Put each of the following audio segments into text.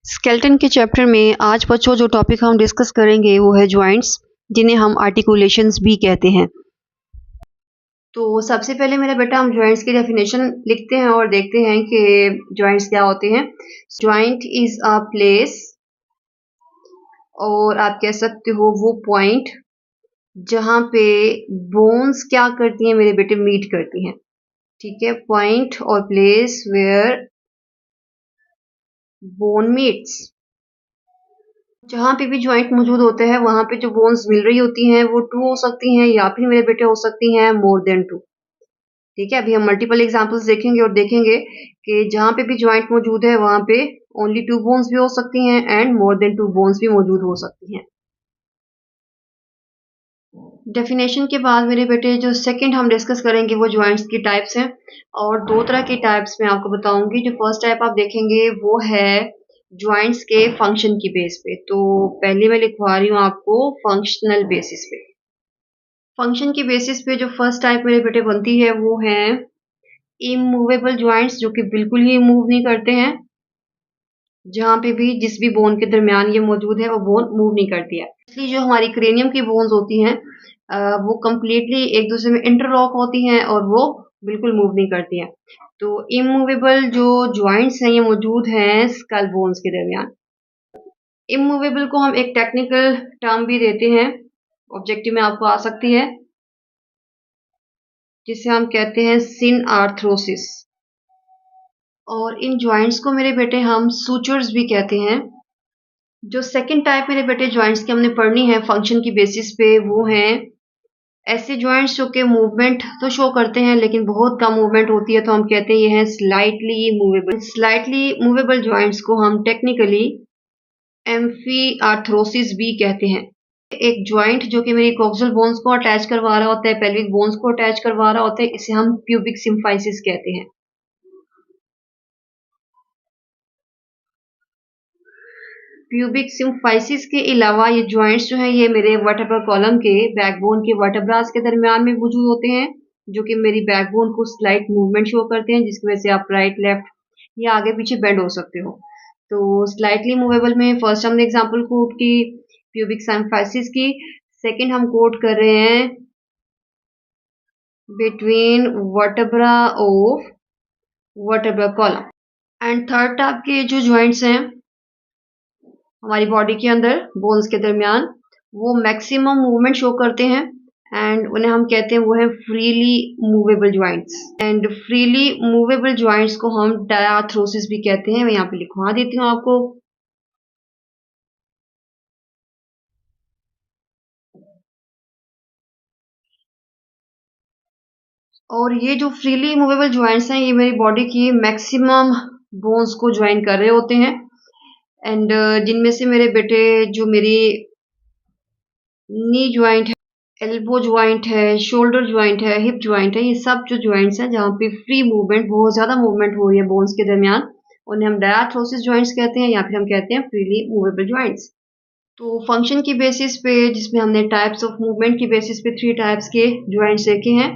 Skeleton के chapter में आज बच्चों जो टॉपिक हम डिस्कस करेंगे वो है जॉइंट्स, जिन्हें हम आर्टिकुलेशंस भी कहते हैं। तो सबसे पहले मेरा बेटा हम जॉइंट्स की डेफिनेशन लिखते हैं और देखते हैं कि जॉइंट्स क्या होते हैं। जॉइंट इज अ प्लेस, और आप कह सकते हो वो पॉइंट जहाँ पे बोन्स क्या करती हैं मेरे बेटे, मीट करती हैं। ठीक है, पॉइंट और प्लेस वेयर बोन मीट्स। जहाँ पे भी जॉइंट मौजूद होते हैं वहां पे जो बोन्स मिल रही होती हैं वो टू हो सकती हैं या फिर मेरे बेटे हो सकती हैं मोर देन टू। ठीक है, अभी हम मल्टीपल एग्जांपल्स देखेंगे और देखेंगे कि जहाँ पे भी जॉइंट मौजूद है वहां पे ओनली टू बोन्स भी हो सकती हैं and more than two bones भी मौजूद हो सकती हैं। डेफिनेशन के बाद मेरे बेटे जो सेकंड हम डिस्कस करेंगे वो जॉइंट्स की टाइप्स हैं, और दो तरह की टाइप्स मैं आपको बताऊंगी। जो फर्स्ट टाइप आप देखेंगे वो है जॉइंट्स के फंक्शन की बेस पे। तो पहले मैं लिखवा रही हूँ आपको फंक्शनल बेसिस पे। फंक्शन की बेसिस पे जो फर्स्ट टाइप मेरे बेटे बनती है वो है इमूवेबल जॉइंट्स, जो कि बिल्कुल ही मूव नहीं करते हैं। जहाँ पे भी जिस भी बोन के दरमियान ये मौजूद है वो बोन मूव नहीं करती है। इसलिए जो हमारी क्रेनियम की बोन्स होती हैं वो कंप्लीटली एक दूसरे में इंटरलॉक होती हैं और वो बिल्कुल मूव नहीं करती हैं। तो इमूवेबल जो जॉइंट्स हैं ये मौजूद हैं स्कल बोन्स के दरमियान। इमूवेबल को हम एक टेक्निकल टर्म भी देते हैं, ऑब्जेक्टिव में आपको आ सकती है, जिसे हम कहते हैं सिनआर्थरोसिस। और इन जॉइंट्स को मेरे बेटे हम सूचर्स भी कहते हैं। जो सेकंड टाइप मेरे बेटे जॉइंट्स की हमने पढ़नी है फंक्शन की बेसिस पे वो हैं ऐसे जॉइंट्स जो कि मूवमेंट तो शो करते हैं लेकिन बहुत कम मूवमेंट होती है, तो हम कहते हैं ये है slightly movable. Slightly movable joints को हम टेक्निकली एम्फीआर्थरोसिस भी कहते हैं। एक जॉइंट जो कि मेरी कोक्सियल बोन्स को अटैच करवा रहा होता है, पेल्विक बोन्स को अटैच करवा रहा होता है, इसे हम प्यूबिक सिम्फाइसिस कहते हैं। प्यूबिक सिम्फाइसिस के अलावा ये जॉइंट्स जो हैं ये मेरे वर्टेब्रल कॉलम के बैकबोन के वर्टेब्रास के दरमियान में मौजूद होते हैं, जो कि मेरी बैकबोन को स्लाइट मूवमेंट शो करते हैं, जिसकी वजह से आप राइट लेफ्ट या आगे पीछे बेंड हो सकते हो। तो स्लाइटली मूवेबल में फर्स्ट हमने एग्जांपल कोट की प्यूबिक सिम्फाइसिस की, सेकंड हम कोट कर रहे हैं between vertebra of vertebral column. And third type के जो जॉइंट्स हैं हमारी बॉडी के अंदर बोन्स के दरमियान, वो मैक्सिमम मूवमेंट शो करते हैं एंड उन्हें हम कहते हैं वो है freely movable joints. And freely movable joints को हम डायाथ्रोसिस भी कहते हैं। मैं यहाँ पे लिखवा देती हूँ आपको। और ये जो फ्रीली मूवेबल जॉइंट्स हैं ये मेरी बॉडी की मैक्सिमम बोन्स को ज्वाइन कर रहे होते हैं, एंड जिनमें से मेरे बेटे जो मेरी नी ज्वाइंट है, एल्बो ज्वाइंट है, शोल्डर ज्वाइंट है, हिप ज्वाइंट है, ये सब जो ज्वाइंट्स हैं जहाँ पे फ्री मूवमेंट, बहुत ज्यादा मूवमेंट हो रही है बोन्स के दरमियान, उन्हें हम डायाथ्रोसिस ज्वाइंट्स कहते हैं या फिर हम कहते हैं फ्रीली मूवेबल ज्वाइंट्स। तो फंक्शन की बेसिस पे, जिसमें हमने टाइप्स ऑफ मूवमेंट की बेसिस पे 3 टाइप्स के ज्वाइंट्स देखे हैं,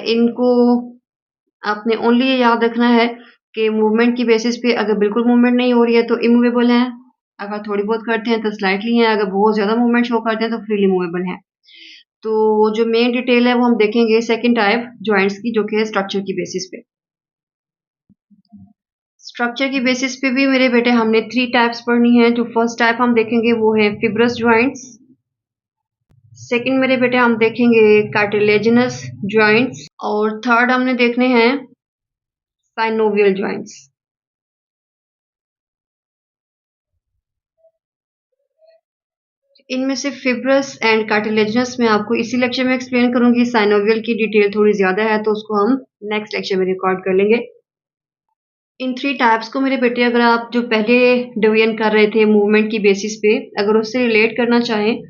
इनको आपने ओनली ये याद रखना है कि मूवमेंट की बेसिस पे अगर बिल्कुल मूवमेंट नहीं हो रही है तो इमूवेबल है, अगर थोड़ी बहुत करते हैं तो स्लाइटली है, अगर बहुत ज्यादा मूवमेंट शो करते हैं तो फ्रीली मूवेबल है। तो जो मेन डिटेल है वो हम देखेंगे सेकंड टाइप जॉइंट्स की, जो कि है स्ट्रक्चर की बेसिस पे। स्ट्रक्चर की बेसिस पे भी मेरे बेटे हमने 3 टाइप्स पढ़नी है। जो फर्स्ट टाइप हम देखेंगे वो है फिब्रस जॉइंट्स, सेकंड मेरे बेटे हम देखेंगे कार्टिलेजिनस जॉइंट्स, और थर्ड हमने देखने हैं साइनोवियल जॉइंट्स। इनमें से फिब्रस एंड कार्टिलेजिनस में आपको इसी लेक्चर में एक्सप्लेन करूंगी, साइनोवियल की डिटेल थोड़ी ज्यादा है तो उसको हम नेक्स्ट लेक्चर में रिकॉर्ड कर लेंगे। इन 3 टाइप्स को मेरे बेटे अगर आप जो पहले डिवीजन कर रहे थे मूवमेंट की बेसिस पे, अगर उससे रिलेट करना चाहें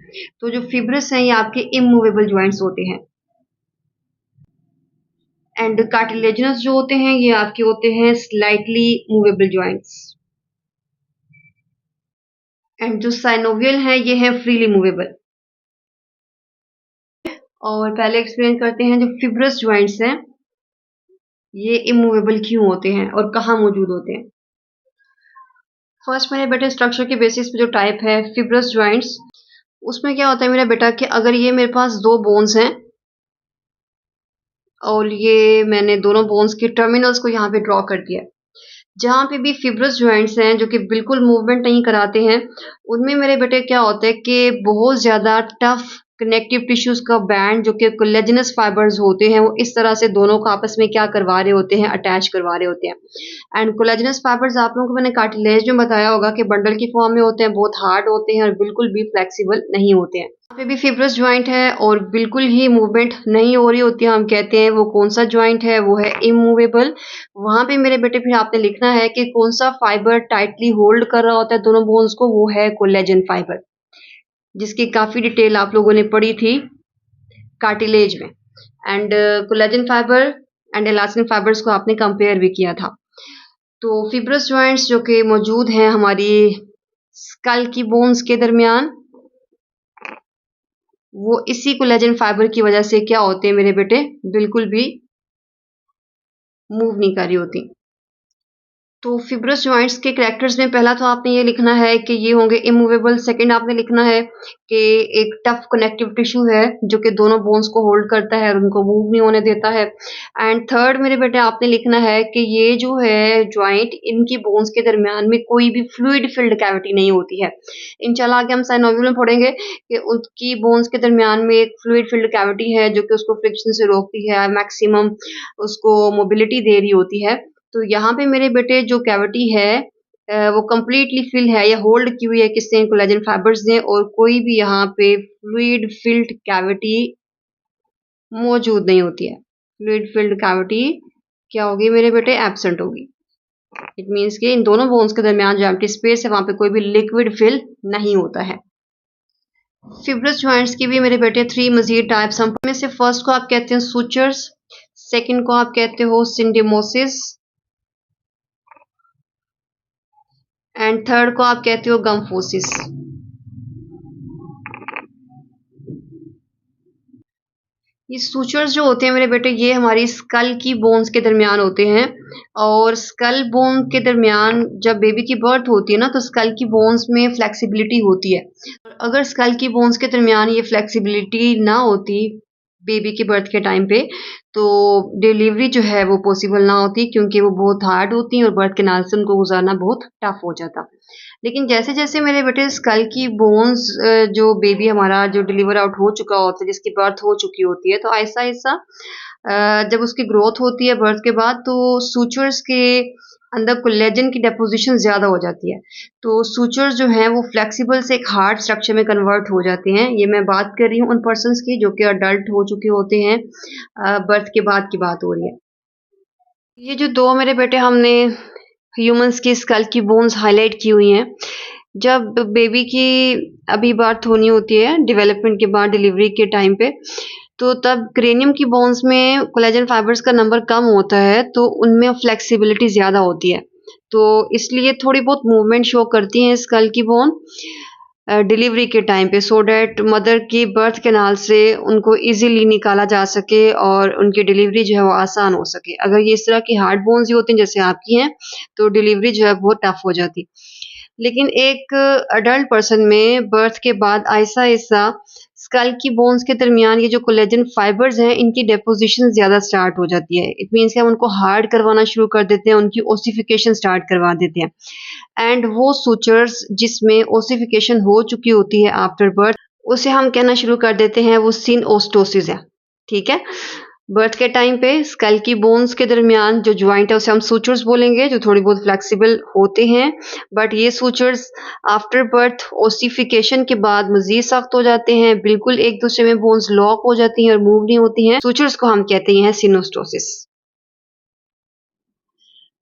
तो जो फिब्रस हैं ये आपके इमूवेबल जॉइंट्स होते हैं, एंड कार्टिलेजिनस जो होते हैं ये आपके होते हैं स्लाइटली मूवेबल जॉइंट्स, एंड जो साइनोवियल है ये है फ्रीली मूवेबल। और पहले एक्सप्लेन करते हैं जो फिब्रस जॉइंट्स हैं ये इमूवेबल क्यों होते हैं और कहाँ मौजूद होते हैं। फर्स्ट मेरे बेटे स्ट्रक्चर के बेसिस पे जो टाइप है फिब्रस जॉइंट्स, उसमें क्या होता है मेरा बेटा कि अगर ये मेरे पास 2 बोन्स हैं और ये मैंने दोनों बोन्स के टर्मिनल्स को यहाँ पे ड्रॉ कर दिया है। जहाँ पे भी फिब्रस जॉइंट्स हैं जो कि बिल्कुल मूवमेंट नहीं कराते हैं, उनमें मेरे बेटे क्या होता है कि बहुत ज़्यादा टफ कनेक्टिव टिश्यूज़ का बैंड जो कि कोलेजनस फाइबर्स होते हैं, वो इस तरह से दोनों को आपस में क्या करवा रहे होते हैं, अटैच करवा रहे होते हैं। एंड कोलेजनस फाइबर्स आप लोगों को मैंने कार्टिलेज में बताया होगा कि बंडल की फॉर्म में होते हैं, बहुत हार्ड होते हैं और बिल्कुल भी फ्लेक्सिबल नहीं होते हैं। यहाँ पे भी फिब्रस जॉइंट है और बिल्कुल ही मूवमेंट नहीं हो रही होती है। हम कहते हैं वो कौन सा जॉइंट है, वो है इमूवेबल। वहाँ पे मेरे बेटे फिर आपने लिखना है कि कौन सा फाइबर टाइटली होल्ड कर रहा होता है दोनों बोन्स को, वो है कोलेजन फाइबर, जिसकी काफ़ी डिटेल आप लोगों ने पढ़ी थी कार्टिलेज में। And collagen fibre and elastin fibres को आपने कंपेयर भी किया था। तो फिब्रस जॉइंट्स जो कि मौजूद हैं हमारी स्कल की बोन्स के दरमियान, वो इसी कोलेजन फाइबर की वजह से क्या होते हैं मेरे बेटे, बिल्कुल भी मूव नहीं कर रही होती। तो फिब्रस जॉइंट्स के कैरेक्टर्स में पहला तो आपने ये लिखना है कि ये होंगे इमूवेबल। सेकंड आपने लिखना है कि एक टफ कनेक्टिव टिश्यू है जो कि दोनों बोन्स को होल्ड करता है और उनको मूव नहीं होने देता है। एंड थर्ड मेरे बेटे आपने लिखना है कि ये जो है जॉइंट, इनकी बोन्स के दरमियान में कोई भी फ्लूइड फिल्ड कैविटी नहीं होती है। इंशाल्लाह आगे हम साइनोवियल में पढ़ेंगे कि उनकी बोन्स के दरमियान में एक फ्लूइड फिल्ड कैविटी है जो कि उसको फ्रिक्शन से रोकती है, मैक्सिमम उसको मोबिलिटी दे रही होती है। तो यहाँ पे मेरे बेटे जो कैविटी है वो कंप्लीटली फिल है या होल्ड की हुई है किससे, कोलेजन फाइबर्स ने, और कोई भी यहाँ पे फ्लूइड फिल्ड कैविटी मौजूद नहीं होती है। फ्लूइड फिल्ड कैविटी क्या होगी मेरे बेटे, एब्सेंट होगी। इट मीन्स कि इन दोनों बोन्स के दरमियान जो एम्प्टी स्पेस है वहाँ पे कोई भी लिक्विड फिल नहीं होता है। फिब्रस जॉइंट्स की भी मेरे बेटे 3 मजीद टाइप्स, हम में से फर्स्ट को आप कहते हैं सूचर्स, सेकंड को आप कहते हो सिंडेमोसिस एंड थर्ड को आप कहते हो गम्फोसिस। ये सूचर्स जो होते हैं मेरे बेटे, ये हमारी स्कल की बोन्स के दरमियान होते हैं और स्कल बोन के दरमियान जब बेबी की बर्थ होती है ना, तो स्कल की बोन्स में फ्लेक्सिबिलिटी होती है। अगर स्कल की बोन्स के दरमियान ये फ्लेक्सिबिलिटी ना होती बेबी की बर्थ के टाइम पे, तो डिलीवरी जो है वो पॉसिबल ना होती, क्योंकि वो बहुत हार्ड होती हैं और बर्थ कैनाल से उनको गुजारना बहुत टफ हो जाता। लेकिन जैसे जैसे मेरे बेटे स्कल की बोन्स, जो बेबी हमारा जो डिलीवर आउट हो चुका होता है, जिसकी बर्थ हो चुकी होती है, तो आहिस्ता आहिस्ता जब उसकी ग्रोथ होती है बर्थ के बाद, तो सूचर्स के अंदर कोलेजन की डेपोजिशन ज़्यादा हो जाती है। तो सूचर्स जो हैं वो फ्लेक्सिबल से एक हार्ड स्ट्रक्चर में कन्वर्ट हो जाते हैं। ये मैं बात कर रही हूँ उन पर्सन्स की जो कि अडल्ट हो चुके होते हैं, बर्थ के बाद की बात हो रही है। ये जो 2 मेरे बेटे हमने ह्यूमंस की स्कल की बोन्स हाइलाइट की हुई हैं, जब बेबी की अभी बर्थ होनी होती है डेवलपमेंट के बाद, डिलीवरी के टाइम पे, तो तब क्रेनियम की बोन्स में कोलेजन फाइबर्स का नंबर कम होता है, तो उनमें फ्लेक्सिबिलिटी ज़्यादा होती है। तो इसलिए थोड़ी बहुत मूवमेंट शो करती हैं स्कल की बोन डिलीवरी के टाइम पे, सो डैट मदर की बर्थ कैनाल से उनको इजीली निकाला जा सके और उनकी डिलीवरी जो है वो आसान हो सके। अगर ये इस तरह की हार्ड बोन्स ही होती हैं जैसे आपकी हैं, तो डिलीवरी जो है बहुत टफ हो जाती। लेकिन एक अडल्ट पर्सन में बर्थ के बाद आहिस्ता आहिस्ता स्कल की बोन्स के दरमियान ये जो कोलेजन फाइबर्स हैं, इनकी डेपोजिशन ज़्यादा स्टार्ट हो जाती है। इट मीन्स कि हम उनको हार्ड करवाना शुरू कर देते हैं, उनकी ओसिफिकेशन स्टार्ट करवा देते हैं। एंड वो सूचर्स जिसमें ओसिफिकेशन हो चुकी होती है आफ्टर बर्थ, उसे हम कहना शुरू कर देते हैं वो सिनओस्टोसिस है। ठीक है, बर्थ के टाइम पे स्कल की बोन्स के दरमियान जो ज्वाइंट है उसे हम सूचर्स बोलेंगे, जो थोड़ी बहुत फ्लेक्सिबल होते हैं, बट ये सूचर्स आफ्टर बर्थ ओसिफिकेशन के बाद मजीद सख्त हो जाते हैं, बिल्कुल एक दूसरे में बोन्स लॉक हो जाती हैं और मूव नहीं होती हैं। सूचर्स को हम कहते हैं सिनोस्टोसिस।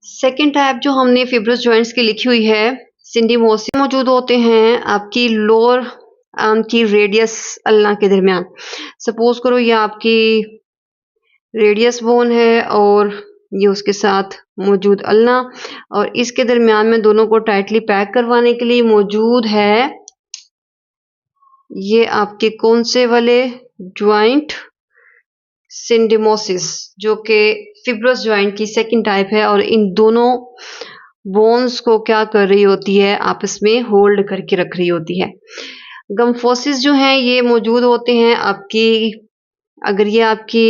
सेकेंड टाइप जो हमने फिब्रस जॉइंट्स की लिखी हुई है, सिंडेमोसिस, मौजूद होते हैं आपकी लोअर आर्म की रेडियस अल्ना के दरमियान। सपोज करो ये आपकी रेडियस बोन है और ये उसके साथ मौजूद अल्ना, और इसके दरमियान में दोनों को टाइटली पैक करवाने के लिए मौजूद है ये आपके कौन से वाले ज्वाइंट, सिंडेमोसिस, जो कि फिब्रस ज्वाइंट की सेकंड टाइप है। और इन दोनों बोन्स को क्या कर रही होती है, आपस में होल्ड करके रख रही होती है। गम फोर्सेस जो हैं ये मौजूद होते हैं आपकी, अगर ये आपकी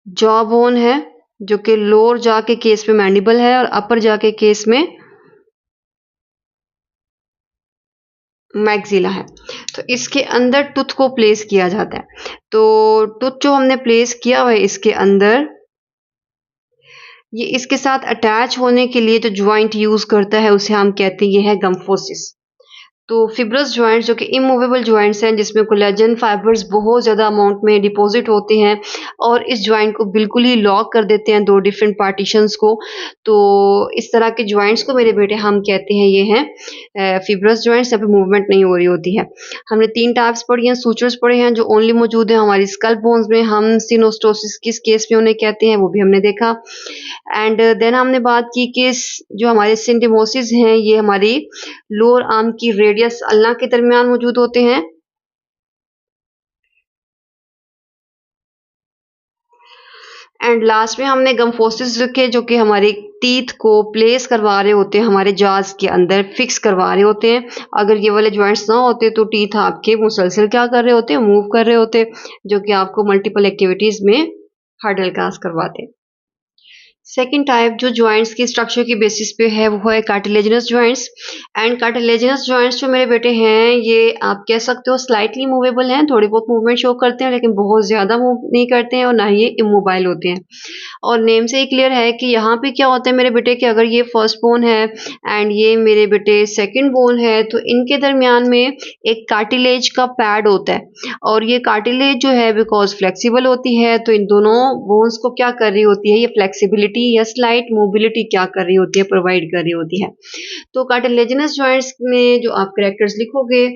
जॉ बोन है जो कि लोअर जॉ के केस में मैंडिबल है और अपर जॉ के केस में मैक्सिला है, तो इसके अंदर टूथ को प्लेस किया जाता है। तो टूथ जो हमने प्लेस किया हुआ है इसके अंदर, ये इसके साथ अटैच होने के लिए जो ज्वाइंट यूज करता है उसे हम कहते हैं ये है गम्फोसिस। तो फिब्रस जॉइंट्स जो कि इमूवेबल जॉइंट्स हैं जिसमें कोलेजन फाइबर्स बहुत ज़्यादा अमाउंट में डिपॉजिट होते हैं और इस जॉइंट को बिल्कुल ही लॉक कर देते हैं दो डिफरेंट पार्टीशंस को। तो इस तरह के जॉइंट्स को मेरे बेटे हम कहते हैं ये हैं फिब्रस जॉइंट्स, जहाँ पे मूवमेंट नहीं हो रही होती है। हमने 3 टाइप्स पढ़ी हैं, सूचर्स पढ़े हैं जो ओनली मौजूद हैं हमारी स्कल्प बोन्स में, हम सिनोस्टोसिस किस केस में उन्हें कहते हैं वो भी हमने देखा। एंड देन हमने बात की कि जो हमारे सिंडेमोसिस हैं ये हमारी लोअर आर्म की रेडियस अल्ना के दरमियान मौजूद होते हैं। एंड लास्ट में हमने गम्फोसिस रखे जो कि हमारे टीथ को प्लेस करवा रहे होते हैं, हमारे जाज के अंदर फिक्स करवा रहे होते हैं। अगर ये वाले जॉइंट्स ना होते तो टीथ आपके मुसलसल क्या कर रहे होते, मूव कर रहे होते, जो कि आपको मल्टीपल एक्टिविटीज में हर्डल कास्ट करवाते। सेकेंड टाइप जो जॉइंट्स की स्ट्रक्चर की बेसिस पे है वो है cartilaginous joints. And cartilaginous joints जो मेरे बेटे हैं ये आप कह सकते हो स्लाइटली मूवेबल हैं, थोड़ी बहुत मूवमेंट शो करते हैं लेकिन बहुत ज़्यादा मूव नहीं करते हैं और ना ही ये इमोबाइल होते हैं। और नेम से ही क्लियर है कि यहाँ पे क्या होता है मेरे बेटे कि अगर ये फर्स्ट बोन है एंड ये मेरे बेटे सेकंड बोन है तो इनके दरमियान में एक कार्टिलेज का पैड होता है और ये कार्टिलेज जो है बिकॉज फ्लेक्सिबल होती है तो इन दोनों बोन्स को क्या कर रही होती है, ये फ्लेक्सिबिलिटी या स्लाइट मोबिलिटी क्या कर रही होती है, प्रोवाइड कर रही होती है। तो कार्टिलेजिनस जॉइंट्स में जो आप कैरेक्टर्स लिखोगे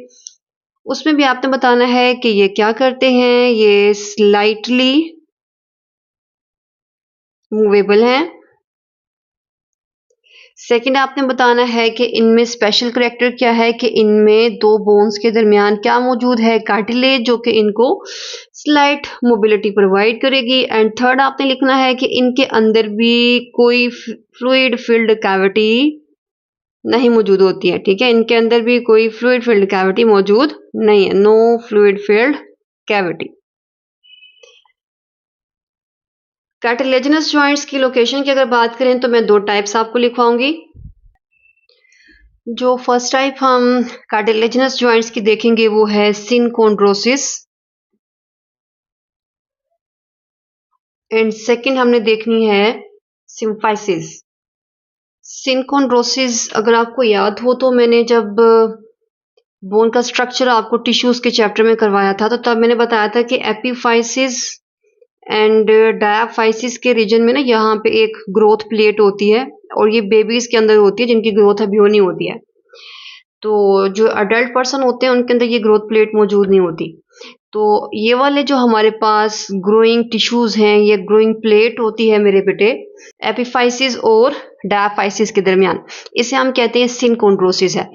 उसमें भी आपने बताना है कि ये क्या करते हैं, ये स्लाइटली मूवेबल हैं। सेकंड आपने बताना है कि इनमें स्पेशल करैक्टर क्या है कि इनमें दो बोन्स के दरमियान क्या मौजूद है, कार्टिलेज, जो कि इनको स्लाइट मोबिलिटी प्रोवाइड करेगी। एंड थर्ड आपने लिखना है कि इनके अंदर भी कोई फ्लूइड फिल्ड कैविटी नहीं मौजूद होती है। ठीक है, इनके अंदर भी कोई फ्लूइड फिल्ड कैविटी मौजूद नहीं है, no fluid filled cavity. Cartilaginous joints की लोकेशन की अगर बात करें तो मैं दो टाइप्स आपको लिखवाऊंगी। जो फर्स्ट टाइप हम कार्टिलेजिनस जॉइंट्स की देखेंगे वो है सिनकोंड्रोसिस एंड सेकंड हमने देखनी है सिम्फाइसिस। सिनकोंड्रोसिस अगर आपको याद हो तो मैंने जब बोन का स्ट्रक्चर आपको टिश्यूज के चैप्टर में करवाया था तो तब मैंने बताया था कि एपिफाइसिस एंड डायाफाइसिस के रीजन में ना यहाँ पे एक ग्रोथ प्लेट होती है और ये बेबीज के अंदर होती है जिनकी ग्रोथ अभी होनी होती है। तो जो अडल्ट पर्सन होते हैं उनके अंदर ये ग्रोथ प्लेट मौजूद नहीं होती। तो ये वाले जो हमारे पास ग्रोइंग टिश्यूज हैं, ये ग्रोइंग प्लेट होती है मेरे बेटे एपिफाइसिस और डायाफाइसिस के दरमियान, इसे हम कहते हैं सिनकोंड्रोसिस है।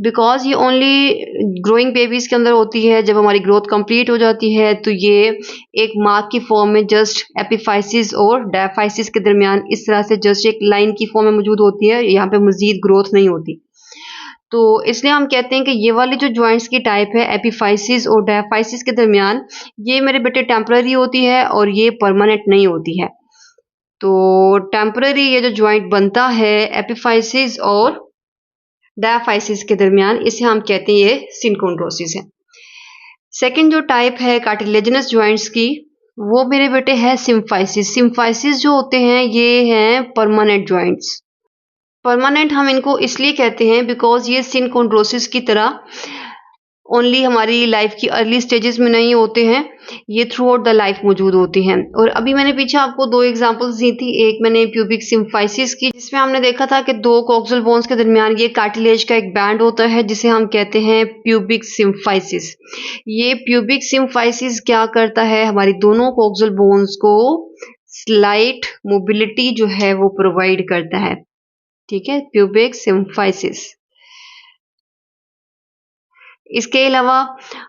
बिकॉज ये ओनली ग्रोइंग बेबीज के अंदर होती है, जब हमारी ग्रोथ कंप्लीट हो जाती है तो ये एक मार्क की फॉर्म में जस्ट एपिफाइसिस और डायाफाइसिस के दरमियान इस तरह से जस्ट एक लाइन की फॉर्म में मौजूद होती है, यहाँ पे मजीद ग्रोथ नहीं होती। तो इसलिए हम कहते हैं कि ये वाली जो जॉइंट्स की टाइप है एपिफाइसिस और डायाफाइसिस के दरमियान, ये मेरे बेटे टेम्पररी होती है और ये परमानेंट नहीं होती है। तो टेम्पररी ये जो जॉइंट बनता है एपिफाइसिस और डायाफाइसिस के दरमियान, इसे हम कहते हैं ये सिनकोंड्रोसिस है। सेकंड जो टाइप है कार्टिलेजिनस जॉइंट्स की वो मेरे बेटे है सिम्फाइसिस। सिम्फाइसिस जो होते हैं ये हैं परमानेंट जॉइंट्स। परमानेंट हम इनको इसलिए कहते हैं बिकॉज ये सिनकोंड्रोसिस की तरह ओनली हमारी लाइफ की अर्ली स्टेजेस में नहीं होते हैं, ये थ्रू आउट द लाइफ मौजूद होते हैं। और अभी मैंने पीछे आपको दो एग्जांपल्स दी थी, एक मैंने प्यूबिक सिम्फाइसिस की जिसमें हमने देखा था कि दो कोक्सल बोन्स के दरमियान ये कार्टिलेज का एक बैंड होता है जिसे हम कहते हैं प्यूबिक सिम्फाइसिस। ये प्यूबिक सिम्फाइसिस क्या करता है, हमारी दोनों कोक्सल बोन्स को स्लाइट मोबिलिटी जो है वो प्रोवाइड करता है। ठीक है, प्यूबिक सिम्फाइसिस। इसके अलावा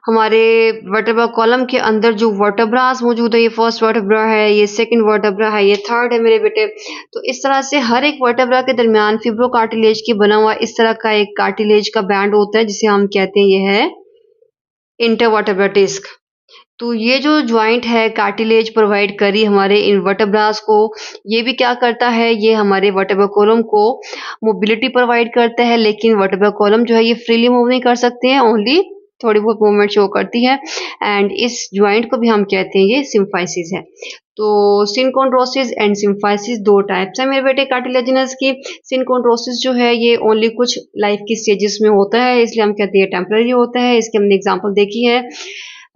हमारे वर्टेब्रा कॉलम के अंदर जो वर्टेब्रास मौजूद है, ये फर्स्ट वर्टेब्रा है, ये सेकंड वर्टेब्रा है, ये थर्ड है मेरे बेटे। तो इस तरह से हर एक वर्टेब्रा के दरमियान फिब्रोकार्टिलेज की बना हुआ इस तरह का एक कार्टिलेज का बैंड होता है, जिसे हम कहते हैं ये है इंटरवर्टेब्रा डिस्क। तो ये जो जॉइंट है कार्टिलेज प्रोवाइड करी हमारे इन वर्टेब्रास को, ये भी क्या करता है, ये हमारे वर्टेब्रा कॉलम को मोबिलिटी प्रोवाइड करता है, लेकिन वर्टेब्रा कॉलम जो है ये फ्रीली मूव नहीं कर सकते हैं, ओनली थोड़ी बहुत मूवमेंट शो करती है। एंड इस जॉइंट को भी हम कहते हैं ये सिम्फाइसिस है। तो सिनकोंड्रोसिस एंड सिम्फाइसिस दो टाइप्स है मेरे बेटे कार्टिलेजिनस की। सिनकोंड्रोसिस जो है ये ओनली कुछ लाइफ की स्टेजेस में होता है, इसलिए हम कहते हैं टेम्पररी होता है। इसकी हमने एग्जांपल देखी है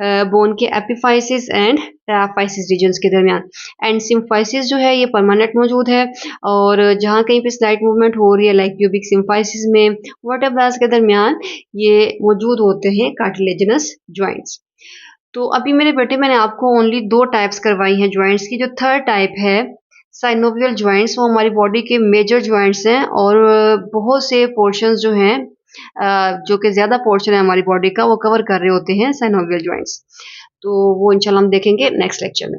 बोन के एपिफाइसिस एंड डायाफाइसिस रीजन्स के दरमियान। एंड सिम्फाइसिस जो है ये परमानेंट मौजूद है, और जहाँ कहीं पे स्लाइट मूवमेंट हो रही है लाइक प्यूबिक सिम्फाइसिस में वर्टेब्रास के दरमियान ये मौजूद होते हैं कार्टिलेजिनस जॉइंट्स। तो अभी मेरे बेटे मैंने आपको ओनली दो टाइप्स करवाई हैं जॉइंट्स की। जो थर्ड टाइप है साइनोवियल जॉइंट्स, वो हमारी बॉडी के मेजर जॉइंट्स हैं, और बहुत से पोर्शंस जो हैं जो कि ज़्यादा पोर्शन है हमारी बॉडी का वो कवर कर रहे होते हैं साइनोवियल जॉइंट्स। तो वो इंशाल्लाह हम देखेंगे नेक्स्ट लेक्चर में।